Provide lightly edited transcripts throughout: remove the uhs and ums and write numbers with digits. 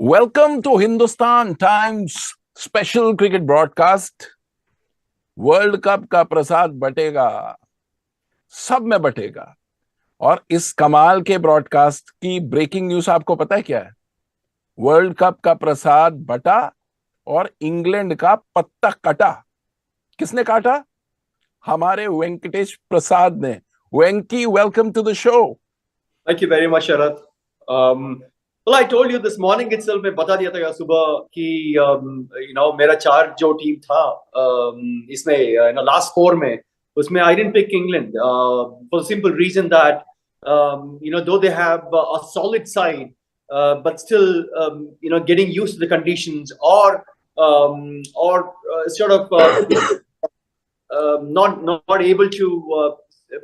Welcome to Hindustan Times special cricket broadcast. World cup का प्रसाद बटेगा, सब में बटेगा। और इस कमाल के ब्रॉडकास्ट की ब्रेकिंग न्यूज आपको पता है क्या है? वर्ल्ड कप का प्रसाद बटा और इंग्लैंड का पत्ता कटा। किसने काटा? हमारे वेंकटेश प्रसाद ने। Venky, welcome to the show. Thank you very much, Sharat. Well, I told you this morning itself. मैं बता दिया था सुबह कि मेरा चार जो टीम था इसमें last four में उसमें I didn't pick England for the simple reason that though they have a solid side, but still getting used to the conditions or sort of not able to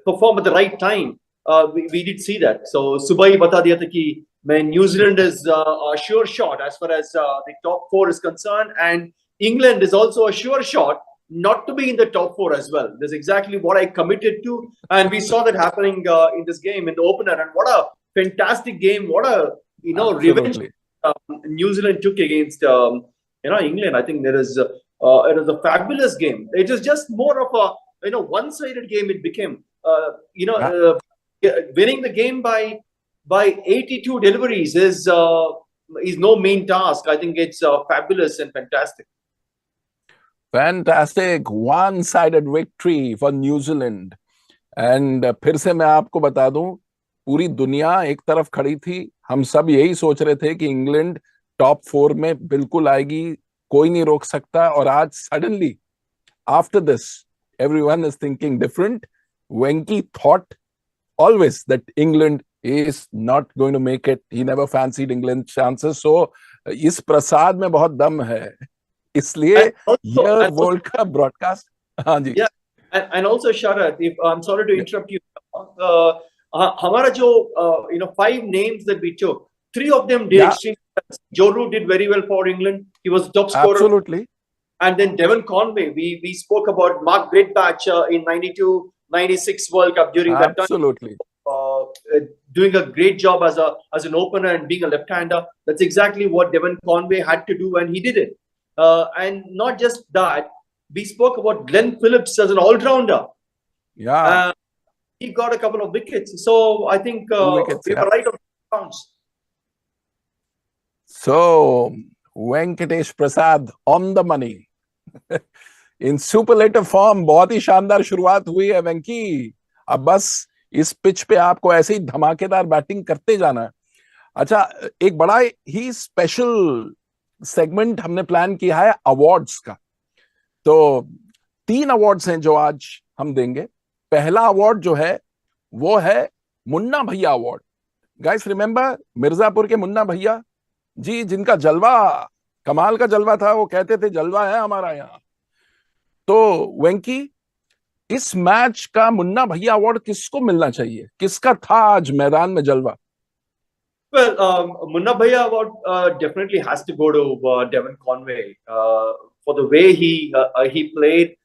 perform at the right time. We did see that. So सुबह ही बता दिया था कि New Zealand is a sure shot as far as the top four is concerned, and England is also a sure shot not to be in the top four as well. That's exactly what I committed to, and we saw that happening in this game in the opener. And what a fantastic game! What a revenge New Zealand took against England. I think it is a fabulous game. It is just more of a one-sided game. It became winning the game by 82 deliveries is no mean task. I think it's fabulous and fantastic. Fantastic one-sided victory for New Zealand. And फिर से मैं आपको बता दूं, पूरी दुनिया एक तरफ खड़ी थी। हम सब यही सोच रहे थे कि इंग्लैंड टॉप फोर में बिल्कुल आएगी, कोई नहीं रोक सकता। और आज suddenly after this everyone is thinking different. Venki thought always that England is not going to make it. He never fancied England's chances. So इस प्रसाद में बहुत दम है, इसलिए ये वर्ल्ड कप ब्रॉडकास्ट। हाँ जी। Yeah, and also Sharat, if I'm sorry to interrupt you, हमारा जो 5 names that we took, 3 of them did extremely well. Joe Root did very well for England. He was the top scorer. Absolutely. And then Devon Conway, we spoke about Mark Greatbatch in 92-96 World Cup during that time. Absolutely. Doing a great job as an opener and being a left-hander. That's exactly what Devon Conway had to do, and he did it. And not just that, we spoke about Glenn Phillips as an all-rounder. Yeah. He got a couple of wickets. So I think we were right on the counts. So Venkatesh Prasad on the money. In superlative form, बहुत ही शानदार शुरुआत हुई है वेंकी। अब बस इस pitch पे आपको ऐसे ही धमाकेदार बैटिंग करते जाना है। अच्छा, एक बड़ा ही स्पेशल सेगमेंट हमने प्लान किया है अवार्ड्स का। तो 3 अवार्ड्स हैं जो आज हम देंगे। पहला अवार्ड जो है वो है मुन्ना भैया अवार्ड। गाइस रिमेंबर मिर्जापुर के मुन्ना भैया जी, जिनका जलवा, कमाल का जलवा था। वो कहते थे जलवा है हमारा यहाँ। तो वेंकी, इस मैच का मुन्ना भैया अवार्ड किसको मिलना चाहिए? किसका था आज मैदान में जलवा? Well, Munna Bhaiya award definitely has to go to Devon Conway for the way he played.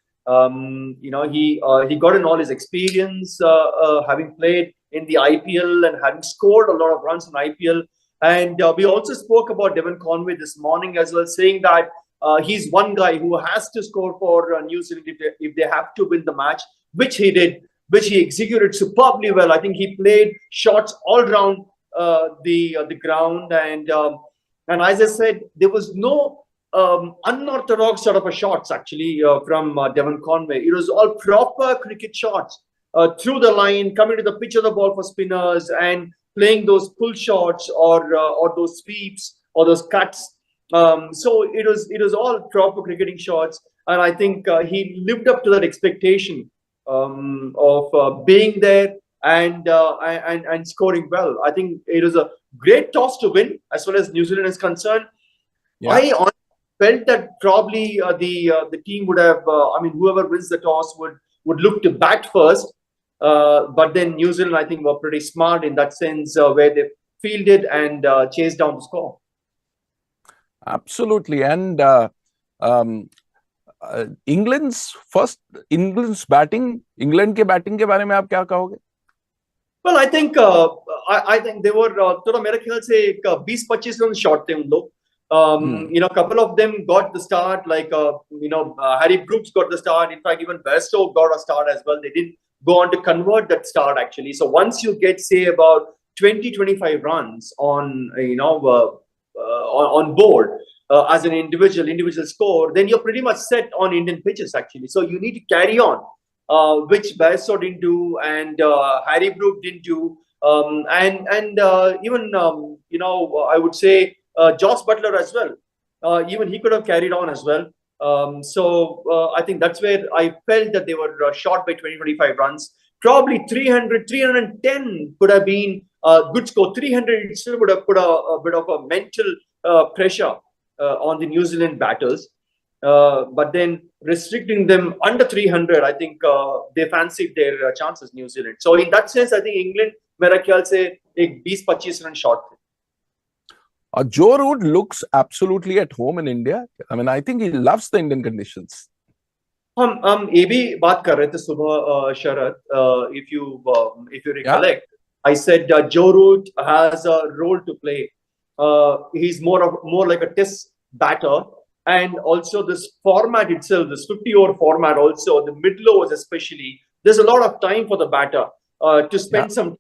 He got in all his experience having played in the IPL and having scored a lot of runs in IPL. And we also spoke about Devon Conway this morning as well, saying that he's one guy who has to score for New Zealand if they have to win the match, which he did, which he executed superbly well. I think he played shots all around the ground, and as I said, there was no unorthodox sort of a shots actually from Devon Conway. It was all proper cricket shots through the line, coming to the pitch of the ball for spinners and playing those pull shots or those sweeps or those cuts. So it was all proper cricketing shots, and I think he lived up to that expectation of being there and scoring well. I think it was a great toss to win as far as New Zealand is concerned. Yeah. I honestly felt that probably the team would have, whoever wins the toss would look to bat first. But then New Zealand, I think, were pretty smart in that sense, where they fielded and chased down the score. Absolutely. And England's batting, England के batting के बारे में आप क्या कहोगे? Well, I think they were थोड़ा मेरे ख्याल से 20-25 रन शॉट थे उन लोग Hmm. A couple of them got the start, like Harry Brooks got the start. In fact, even Bairstow got a start as well. They didn't go on to convert that start actually. So once you get say about 20-25 runs on on board as an individual score, then you're pretty much set on Indian pitches actually. So you need to carry on, which Bairstow didn't do, and Harry Brook didn't do, and even I would say Joss Butler as well. Even he could have carried on as well. I think that's where I felt that they were short by 20-25 runs. Probably 300, 310 could have been a good score. 300 still would have put a bit of a mental pressure on the New Zealand batters. But then restricting them under 300, I think they fancied their chances, New Zealand. So in that sense, I think England, मेरा ख्याल से एक 20-25 run short थे. Joe Root looks absolutely at home in India. I mean, I think he loves the Indian conditions. हम ये भी बात कर रहे थे सुबह शरद. If you recollect, I said Joe Root has a role to play. He's more like a test batter, and also this format itself, this 50-over format, also the middle overs especially. There's a lot of time for the batter to spend some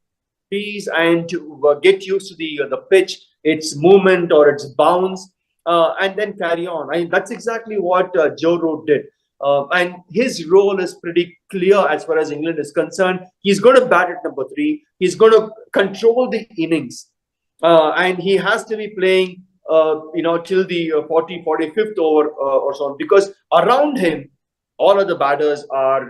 trees and to get used to the pitch, its movement or its bounce, and then carry on. I mean, that's exactly what Joe Root did. And his role is pretty clear as far as England is concerned. He's going to bat at number 3. He's going to control the innings. And he has to be playing, till the 40, 45th over or so on. Because around him, all of the batters are,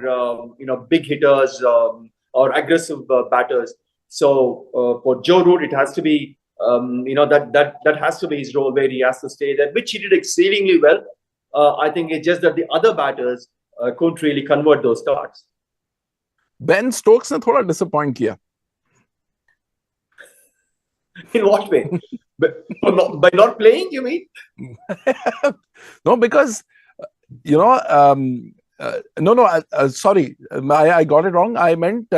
big hitters or aggressive batters. So for Joe Root, it has to be, that has to be his role where he has to stay there, which he did exceedingly well. I think it's just that the other batters couldn't really convert those starts. Ben Stokes ने थोड़ा disappoint किया. In what way? By not playing, you mean? No, because sorry, I got it wrong. I meant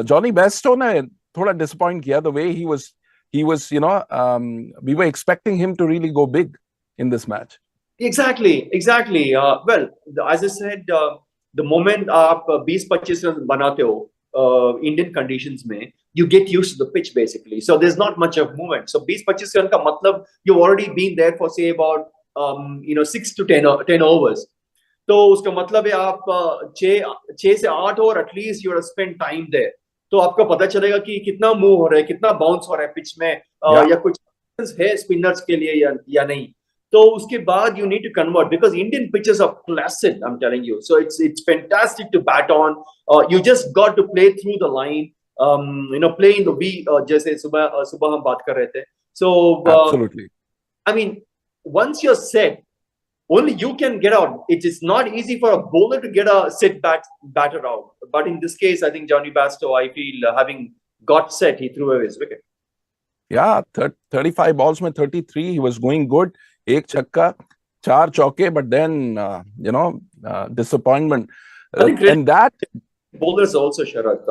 Johnny Bairstow ने थोड़ा disappoint किया. The way he was, we were expecting him to really go big in this match. Exactly. Well, as I said, the moment आप 20-25 run बनाते हो Indian conditions में, you get used to the pitch basically. So there's not much of movement. So 20-25 run का मतलब you've already been there for say about 6 to 10 overs. तो उसका मतलब है आप 6 से 8 over at least you have to spend time there. तो आपको पता चलेगा कि कितना मूव हो रहा है, कितना बाउंस हो रहा है पिच में, या कुछ है स्पिनर्स के लिए या नहीं. So उसके बाद you need to convert because Indian pitches are placid, I'm telling you. So it's fantastic to bat on. You just got to play through the line. Play in the V, जैसे सुबह हम बात कर रहे थे. So absolutely. I mean, once you're set, only you can get out. It is not easy for a bowler to get a set batter out. But in this case, I think Johnny Bairstow, I feel, having got set, he threw away his wicket. Yeah, 35 balls में 33. He was going good. एक छक्का, 4 चौके, but then disappointment. And that bowlers also, Sharad,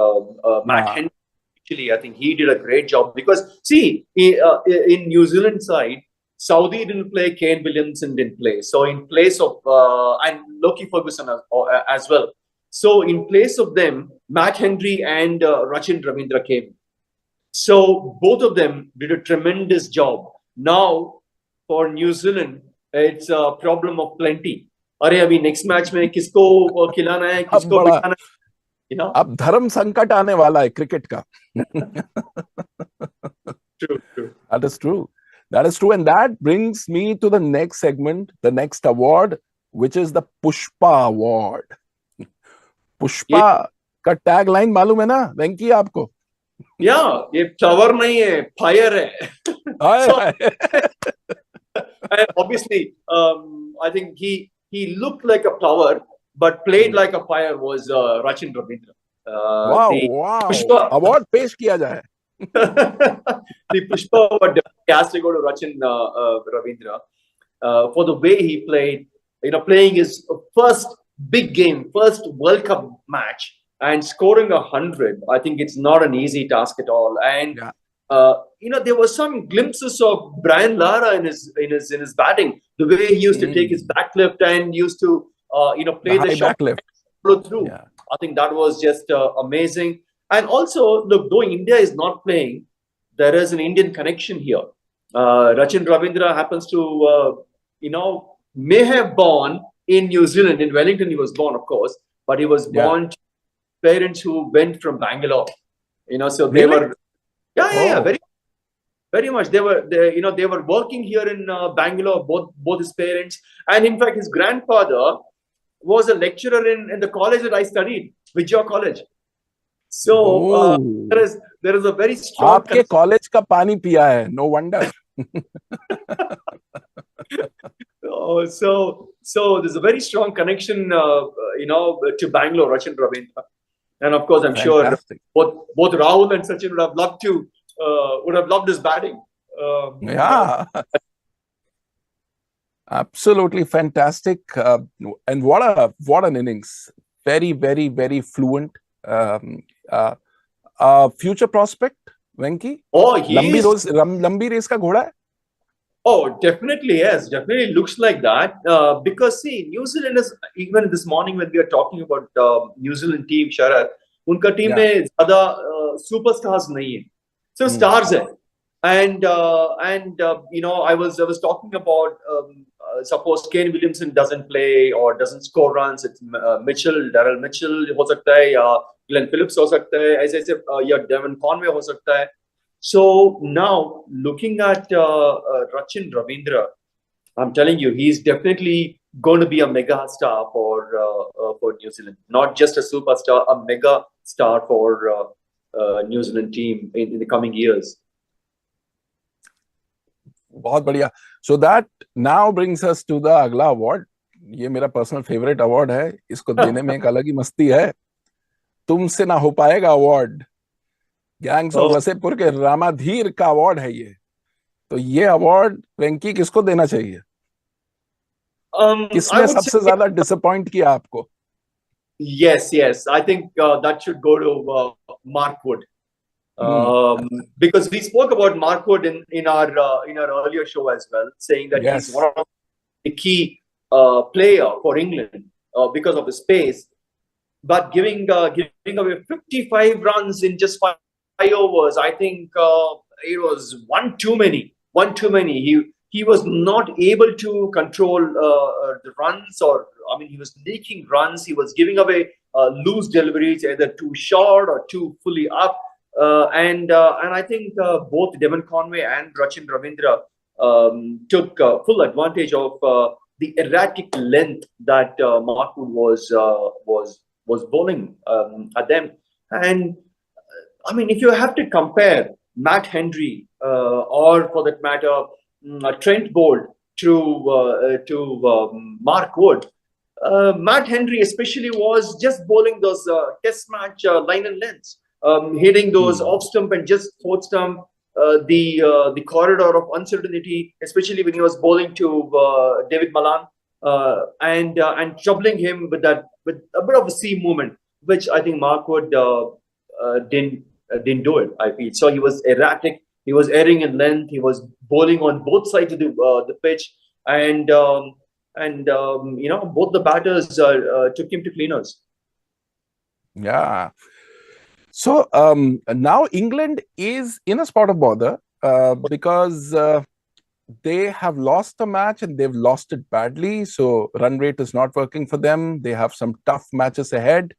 Matt Henry, actually, I think he did a great job because see, in New Zealand side, Saudi didn't play, Kane Williamson didn't play. So in place of and Loki Ferguson as well. So in place of them, Matt Henry and Rachin Ravindra came. So both of them did a tremendous job. Now for New Zealand, it's a problem of plenty. अरे अभी next match में किसको खिलाना है, किसको बिठाना है, अब धर्म संकट आने वाला है क्रिकेट का. True. That is true, and that brings me to the next segment, the next award, which is the Pushpa Award. Pushpa का tagline मालूम है ना, वेंकी आपको? Yeah, ये flower नहीं है, fire है. And obviously, I think he looked like a flower, but played like a fire was Rachin Ravindra. Wow! Pushpa award पेश किया जाए. The Pushpa award has to go to Rachin Ravindra for the way he played. Playing his first big game, first World Cup match, and scoring 100. I think it's not an easy task at all. And there were some glimpses of Brian Lara in his batting. The way he used to take his back lift and used to The play the high shot back lift. follow through. Yeah. I think that was just amazing. And also, look, though India is not playing, there is an Indian connection here. Rachin Ravindra happens to, may have born in New Zealand. In Wellington, he was born, of course, but he was Yeah. born to parents who went from Bangalore. So they Really? were, yeah, Oh. very, very much. They were working here in Bangalore. Both his parents, and in fact, his grandfather was a lecturer in the college that I studied, Vijaya College. So Oh. there is a very strong आपके connection. College का पानी पिया है. No wonder. So there's a very strong connection, to Bangalore, Rachin Ravindra, and of course, I'm sure Fantastic. both Rahul and Sachin would have loved his batting. Yeah. Absolutely fantastic. And what an innings. Very, very, very fluent. Future prospect, Venki? Oh, he is. लंबी race का घोड़ा है? Oh, definitely, yes. Definitely looks like that. Because see, New Zealand is, even this morning when we are talking about New Zealand team, Sharat, उनका team Yeah. में ज़्यादा superstars नहीं है. So stars है. And I was talking about suppose Kane Williamson doesn't play or doesn't score runs, it's Daryl Mitchell हो सकता है या Glenn Phillips हो सकता है ऐसे या Devon Conway हो सकता है. So now looking at Rachin Ravindra, I'm telling you, he's definitely going to be a mega star for New Zealand. Not just a superstar, a mega star for New Zealand team in the coming years. बहुत बढ़िया. So that now brings us to the अगला award. ये मेरा personal favourite award है. इसको देने में एक अलग ही मस्ती है. तुमसे ना हो पाएगा अवार्ड. गैंग्स ऑफ वसेपुर के रामाधीर का अवार्ड है ये. तो ये अवार्ड वेंकी किसको देना चाहिए? किसने सबसे ज्यादा डिसअपॉइंट किया आपको? Yes. I think that should go to Mark Wood. Because we spoke about Mark Wood in our earlier show as well, saying that Yes. he's one of the key player for England because of his pace, but giving away 55 runs in just 5 overs, I think it was one too many. He was not able to control the runs, or he was leaking runs. He was giving away loose deliveries, either too short or too fully up. And I think both Devon Conway and Rachin Ravindra took full advantage of the erratic length that Mark Wood was bowling at them. And if you have to compare Matt Henry or for that matter Trent Bolt to Mark Wood, Matt Henry especially was just bowling those test match line and lengths. Hitting those off stump and just fourth stump, the corridor of uncertainty, especially when he was bowling to David Malan, and troubling him with a bit of a seam movement, which I think Mark Wood didn't do it. I feel so. He was erratic. He was erring in length. He was bowling on both sides of the pitch, and both the batters took him to cleaners. Yeah. So now England is in a spot of bother because they have lost the match and they've lost it badly. So run rate is not working for them. They have some tough matches ahead.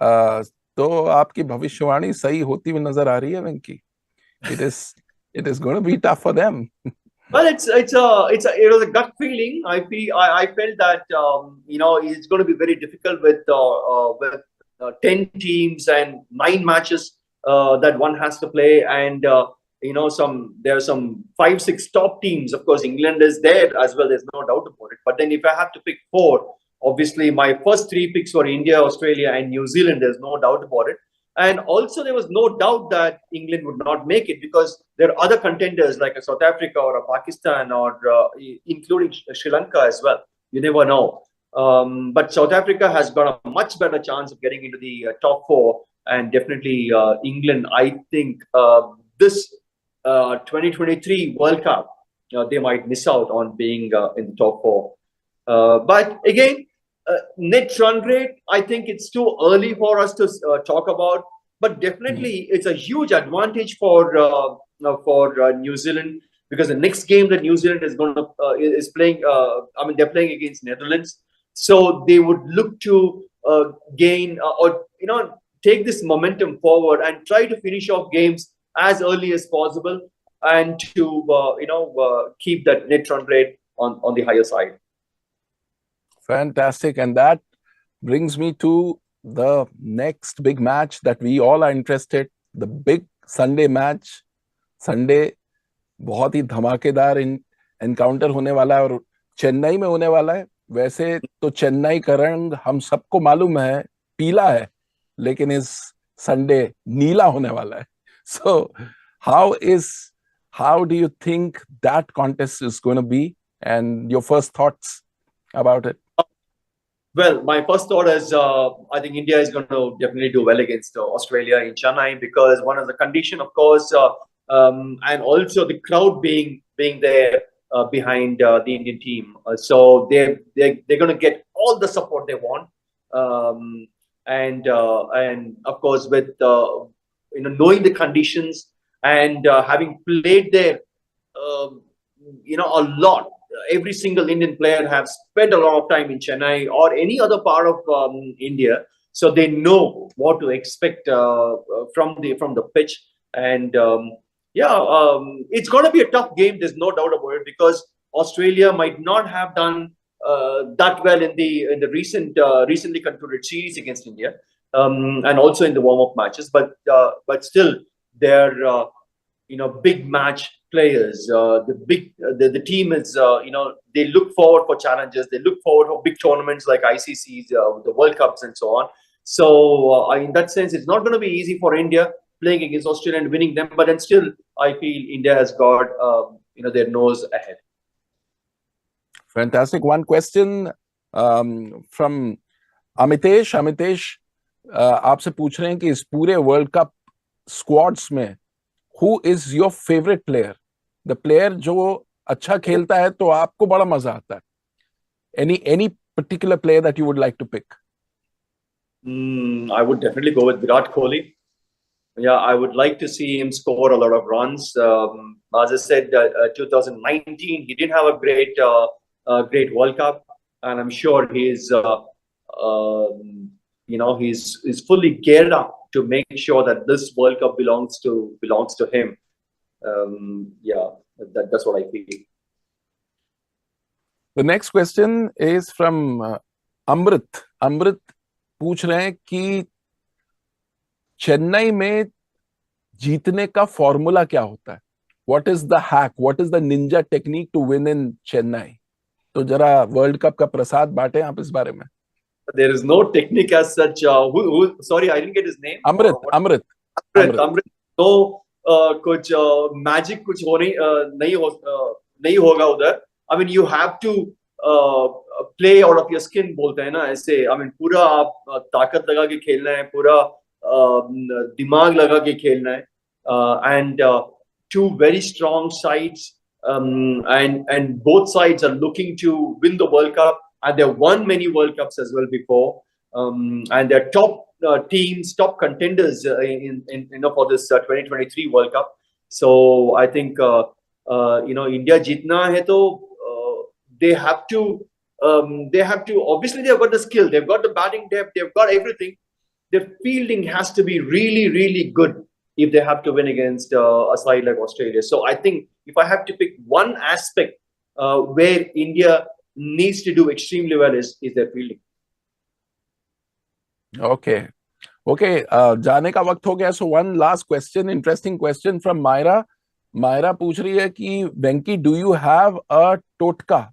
तो आपकी भविष्यवाणी सही होती हुई नजर आ रही है वेंकी. It is going to be tough for them. Well, it was a gut feeling. I felt that it's going to be very difficult with 10 teams and 9 matches that one has to play, and there are some 5-6 top teams. Of course, England is there as well. There's no doubt about it. But then, if I have to pick 4, obviously my first 3 picks were India, Australia, and New Zealand. There's no doubt about it. And also, there was no doubt that England would not make it because there are other contenders like a South Africa or a Pakistan or including Sri Lanka as well. You never know. But South Africa has got a much better chance of getting into the top 4, and definitely England. I think this 2023 World Cup, they might miss out on being in the top four. But again, net run rate, I think it's too early for us to talk about. But definitely, it's a huge advantage for New Zealand, because the next game that New Zealand is playing. I mean, they're playing against Netherlands, so they would look to gain or take this momentum forward and try to finish off games as early as possible, and to keep that net run rate on the higher side. Fantastic. And that brings me to the next big match that we all are interested, the big Sunday match. Sunday बहुत ही धमाकेदार encounter होने वाला है और चेन्नई में होने वाला है। वैसे तो चेन्नई का रंग हम सबको मालूम है, पीला है, लेकिन इस संडे नीला होने वाला है। So how do you think that contest is going to be, and your first thoughts about it? Well, my first thought is I think India is going to definitely do well against Australia in Chennai, because one of the condition, of course, and also the crowd being there behind the Indian team. So they're going to get all the support they want, and of course with knowing the conditions and having played there, a lot. Every single Indian player have spent a lot of time in Chennai or any other part of India, so they know what to expect from the pitch. And it's going to be a tough game. There's no doubt about it, because Australia might not have done that well in the recently concluded series against India, and also in the warm-up matches. But still, they're big match players. The team is they look forward for challenges. They look forward for big tournaments like ICCs, the World Cups, and so on. So in that sense, it's not going to be easy for India playing against Australia and winning them. But then still, I feel India has got their nose ahead. Fantastic. One question from Amitesh. Amitesh, आपसे पूछ रहे हैं कि इस पूरे world cup squads में who is your favorite player? The player जो अच्छा खेलता है तो आपको बड़ा मजा आता है. Any particular player that you would like to pick? I would definitely go with Virat Kohli. Yeah, I would like to see him score a lot of runs. As I said, 2019 he didn't have a great World Cup, and I'm sure he's he's fully geared up to make sure that this World Cup belongs to him. That's what I feel. The next question is from Amrit. Amrit पूछ रहे हैं कि चेन्नई में जीतने का formula क्या होता है? What is the hack? What is the ninja technique to win in Chennai? तो जरा वर्ल्ड कप का प्रसाद बांटे आप इस बारे में. There is no technique as such. Sorry, I didn't get his name. Amrit. तो कुछ magic कुछ नहीं होगा उधर. I mean, you have to play out of your skin, बोलते हैं ना ऐसे. I mean, पूरा आप ताकत लगा के खेलना है, पूरा दिमाग लगा के खेलना है, and two very strong sides, and both sides are looking to win the World Cup, and they've won many World Cups as well before, and they're top teams, top contenders in for this 2023 World Cup. So I think India जीतना है तो they have to obviously they've got the skill, they've got the batting depth, they've got everything. Their fielding has to be really, really good if they have to win against a side like Australia. So I think if I have to pick one aspect where India needs to do extremely well is their fielding. Okay. जाने का वक्त हो गया. So one last question, interesting question from Myra. Myra पूछ रही है कि Venki, do you have a totka?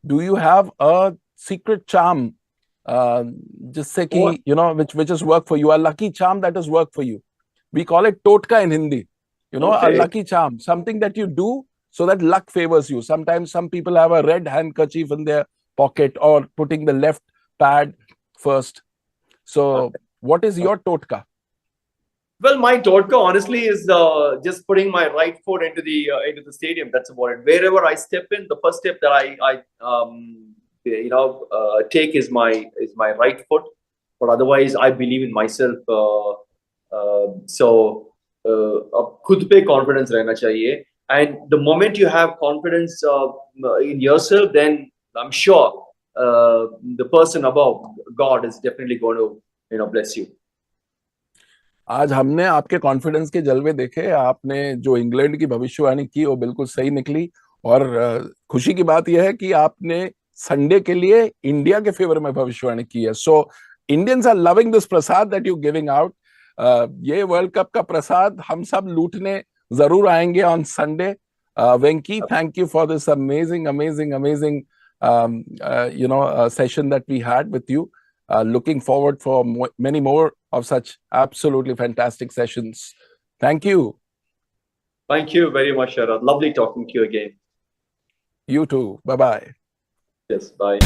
Do you have a secret charm जिससे कि which has worked for you, a lucky charm that has worked for you? We call it totka in Hindi. A lucky charm, something that you do so that luck favors you. Sometimes some people have a red handkerchief in their pocket or putting the left pad first. So what is your totka? Well, my Todka honestly is just putting my right foot into the stadium. That's about it. Wherever I step in, the first step that I take is my right foot. But otherwise, I believe in myself. खुद पे confidence रहना चाहिए. And the moment you have confidence in yourself, then I'm sure the person above, God, is definitely going to bless you. आज हमने आपके confidence के जलवे देखे। आपने जो इंग्लैंड की भविष्यवाणी की वो बिल्कुल सही निकली। और खुशी की बात यह है कि आपने संडे के लिए इंडिया के फेवर में भविष्यवाणी की है। So Indians are loving this prasad that you giving out. ये वर्ल्ड कप का प्रसाद हम सब लूटने जरूर आएंगे on Sunday. Venky, thank you for this amazing amazing amazing session that we had with you. Looking forward for many more of such absolutely fantastic sessions. Thank you. Thank you very much, Sharad. Lovely talking to you again. You too. Bye-bye. Yes, bye.